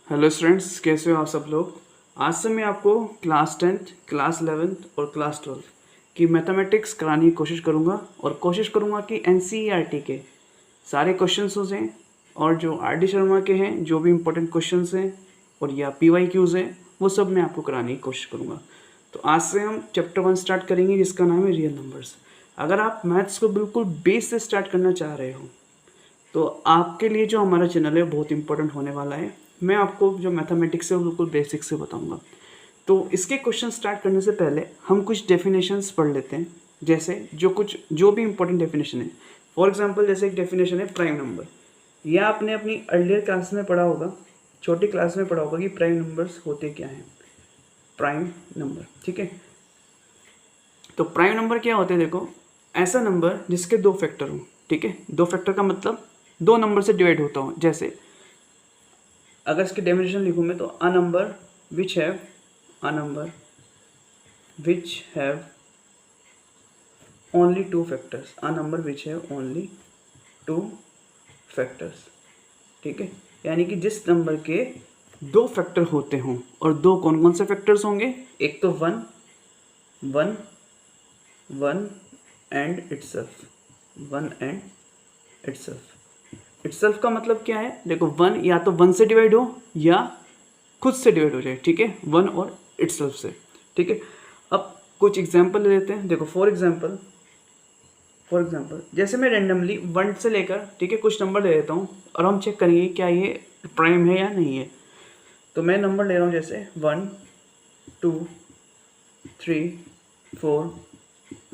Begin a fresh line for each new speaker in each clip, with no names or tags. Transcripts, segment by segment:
Hello students, कैसे हो आप सब लोग। आज से मैं आपको क्लास 10th, क्लास 11th और क्लास 12 की मैथमेटिक्स कराने की कोशिश करूँगा और कोशिश करूँगा कि एनसीईआरटी के सारे क्वेश्चंस हो जाएँ और जो आर डी शर्मा के हैं जो भी इम्पोर्टेंट क्वेश्चंस हैं और या PYQs हैं वो सब मैं आपको कराने की कोशिश करूँगा। तो आज से हम चैप्टर 1 स्टार्ट करेंगे जिसका नाम है रियल नंबर्स। अगर आप मैथ्स को बिल्कुल बेस से स्टार्ट करना चाह रहे हो तो आपके लिए जो हमारा चैनल है बहुत इंपॉर्टेंट होने वाला है। मैं आपको जो मैथमेटिक्स है वो बिल्कुल बेसिक से बताऊंगा। तो इसके क्वेश्चन स्टार्ट करने से पहले हम कुछ डेफिनेशंस पढ़ लेते हैं, जैसे जो भी इंपॉर्टेंट डेफिनेशन है। फॉर एग्जांपल जैसे एक डेफिनेशन है प्राइम नंबर। यह आपने अपनी अर्लियर क्लास में पढ़ा होगा, छोटी क्लास में पढ़ा होगा कि प्राइम नंबर्स होते क्या हैं। प्राइम नंबर, ठीक है। तो प्राइम नंबर क्या होते हैं, देखो ऐसा नंबर जिसके दो फैक्टर हों, ठीक है। दो फैक्टर का मतलब दो नंबर से डिवाइड होता हो। जैसे अगर इसकी डेफिनेशन लिखूँ मैं तो a number which have only two factors, a number which have only two factors, ठीक है। यानी कि जिस नंबर के दो फैक्टर होते हों, और दो कौन कौन से फैक्टर्स होंगे, एक तो वन एंड इटसेल्फ का मतलब क्या है, देखो वन या तो वन से डिवाइड हो या खुद से डिवाइड हो जाए, ठीक है। वन और इटसेल्फ से, ठीक है। अब कुछ एग्जांपल ले लेते हैं। देखो फॉर एग्जांपल जैसे मैं रेंडमली वन से लेकर, ठीक है, कुछ नंबर ले लेता हूँ और हम चेक करेंगे क्या ये प्राइम है या नहीं है। तो मैं नंबर ले रहा हूँ जैसे 1 2 3 4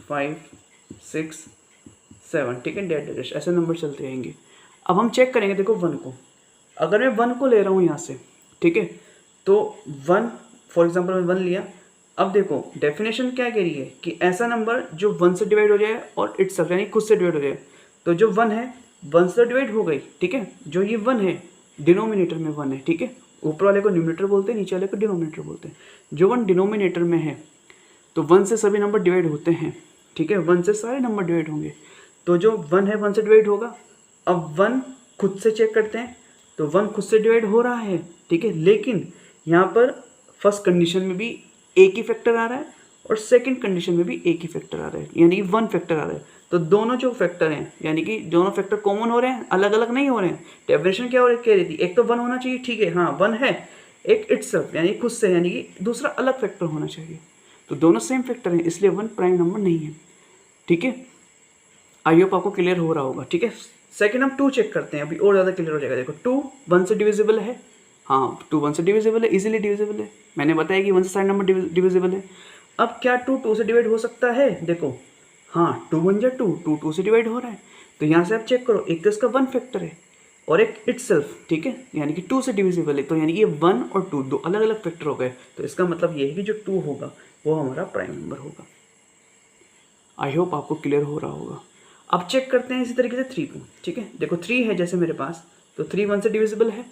5 6 7, ठीक है, डैश ऐसे नंबर चलते रहेंगे। अब हम चेक करेंगे, देखो वन को, अगर मैं वन को ले रहा हूँ यहाँ से, ठीक है, तो वन, फॉर एग्जांपल मैं वन लिया। अब देखो डेफिनेशन क्या कह रही है कि ऐसा नंबर जो वन से डिवाइड हो जाए और इटसेल्फ यानी खुद से डिवाइड हो जाए। तो जो वन है वन से डिवाइड हो गई, ठीक है। जो ये वन है डिनोमिनेटर में वन है, ठीक है। ऊपर वाले को न्यूमरेटर बोलते हैं, नीचे वाले को डिनोमिनेटर बोलते हैं। जो वन डिनोमिनेटर में है तो वन से सभी नंबर डिवाइड होते हैं, ठीक है। वन से सारे नंबर डिवाइड होंगे। तो जो वन है वन से डिवाइड होगा। अब वन खुद से चेक करते हैं, तो वन खुद से डिवाइड हो रहा है, ठीक है। लेकिन यहाँ पर फर्स्ट कंडीशन में भी एक ही फैक्टर आ रहा है और सेकंड कंडीशन में भी एक ही फैक्टर आ रहा है, यानी कि वन फैक्टर आ रहा है। तो दोनों जो फैक्टर हैं, यानी कि दोनों फैक्टर कॉमन हो रहे हैं, अलग अलग नहीं हो रहे हैं। डेफिनेशन क्या कह रही थी, एक तो वन होना चाहिए, ठीक है, हाँ वन है। एक इटसेल्फ यानी खुद से, यानी कि दूसरा अलग फैक्टर होना चाहिए। तो दोनों सेम फैक्टर हैं, इसलिए वन प्राइम नंबर नहीं है, ठीक है। आई होप आपको क्लियर हो रहा होगा, ठीक है। सेकंड हम टू चेक करते हैं, अभी और ज़्यादा क्लियर हो जाएगा। देखो टू वन से डिविजिबल है, हाँ टू वन से डिविजिबल है, इजीली डिविजिबल है। मैंने बताया कि वन से सारे नंबर डिविजिबल है। अब क्या टू टू से डिवाइड हो सकता है, देखो हाँ टू वन जा टू, टू टू से डिवाइड हो रहा है। तो यहाँ से आप चेक करो, एक तो इसका वन फैक्टर है और एक इटसेल्फ, ठीक है, यानी कि टू से डिविजिबल है। तो यानी कि ये वन और टू दो अलग अलग फैक्टर हो गए। तो इसका मतलब ये है कि जो टू होगा वो हमारा प्राइम नंबर होगा। आई होप आपको क्लियर हो रहा होगा। अब चेक करते हैं इसी तरीके से थ्री को, ठीक है। देखो थ्री है जैसे मेरे पास, तो थ्री वन से डिविजिबल है।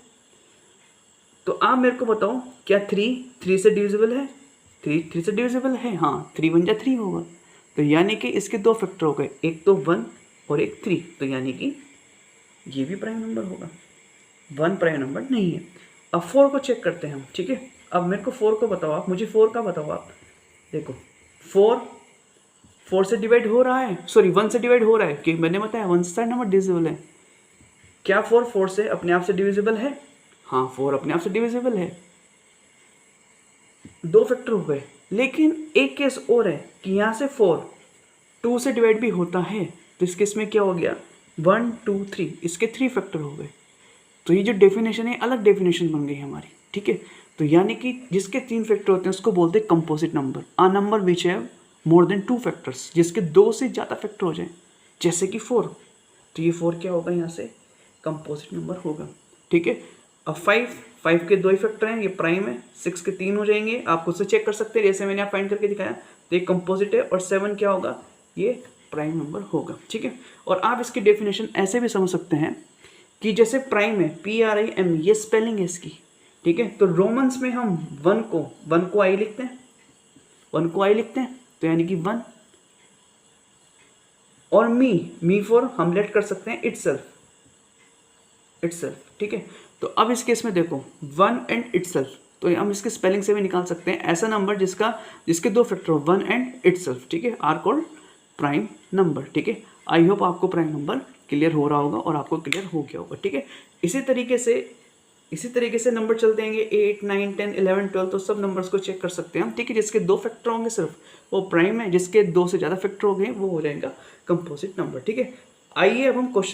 तो आप मेरे को बताओ क्या थ्री थ्री से डिविजिबल है, थ्री थ्री से डिविजिबल है, हाँ थ्री वन जा थ्री होगा। तो यानी कि इसके दो फैक्टर हो गए, एक तो वन और एक थ्री। तो यानी कि ये भी प्राइम नंबर होगा, वन प्राइम नंबर नहीं है। अब फोर को चेक करते हैं हम, ठीक है। अब मेरे को फोर को बताओ आप, मुझे फोर का बताओ आप। देखो फोर से डिवाइड हो रहा है, सॉरी वन से डिवाइड हो रहा है, कि मैंने बताया वन से सारे नंबर डिविजिबल है। क्या फोर से अपने आप से डिविजिबल है, हाँ फोर अपने आप से डिविजिबल है। दो फैक्टर हो गए। लेकिन एक केस और है कि यहाँ से फोर टू से डिवाइड भी होता है। तो इस केस में क्या हो गया, वन टू थ्री, इसके थ्री फैक्टर हो गए। तो ये जो डेफिनेशन है अलग डेफिनेशन बन गई हमारी, ठीक है। तो यानी कि जिसके तीन फैक्टर होते हैं उसको बोलते हैं composite number. A number which have more than two factors, जिसके दो से ज़्यादा फैक्टर हो जाए, जैसे कि फोर। तो ये फोर क्या होगा, यहाँ से कंपोजिट नंबर होगा, ठीक है। अब फाइव के दो ही फैक्टर हैं, ये प्राइम है। सिक्स के तीन हो जाएंगे, आप खुद से चेक कर सकते हैं, जैसे मैंने आप फाइंड करके दिखाया। तो ये कंपोजिट है। और सेवन क्या होगा, ये प्राइम नंबर होगा, ठीक है। और आप इसकी डेफिनेशन ऐसे भी समझ सकते हैं कि जैसे प्राइम है PRIM, ये स्पेलिंग है इसकी, ठीक है। तो रोमन्स में हम वन को आई लिखते हैं, तो यानी कि वन। और मी फॉर हम लेट कर सकते हैं इटसेल्फ, ठीक है। तो अब इस केस में देखो 1 एंड इटसेल्फ, तो हम इसके स्पेलिंग से भी निकाल सकते हैं ऐसा नंबर जिसके 2 फैक्टर हो 1 एंड इटसेल्फ, ठीक है, आर कॉल्ड प्राइम नंबर, ठीक है। आई होप आपको प्राइम नंबर क्लियर हो रहा होगा और आपको क्लियर हो गया होगा, ठीक है। इसी तरीके से नंबर चलते हैं 8, 9, 10, 11, 12, तो सब नंबर्स को चेक कर सकते हैं हम, ठीक है। जिसके 2 फैक्टर होंगे सिर्फ वो प्राइम है, जिसके 2 से ज़्यादा फैक्टर हो गए वो हो जाएगा कंपोजिट नंबर, ठीक है। आइए अब हम क्वेश्चन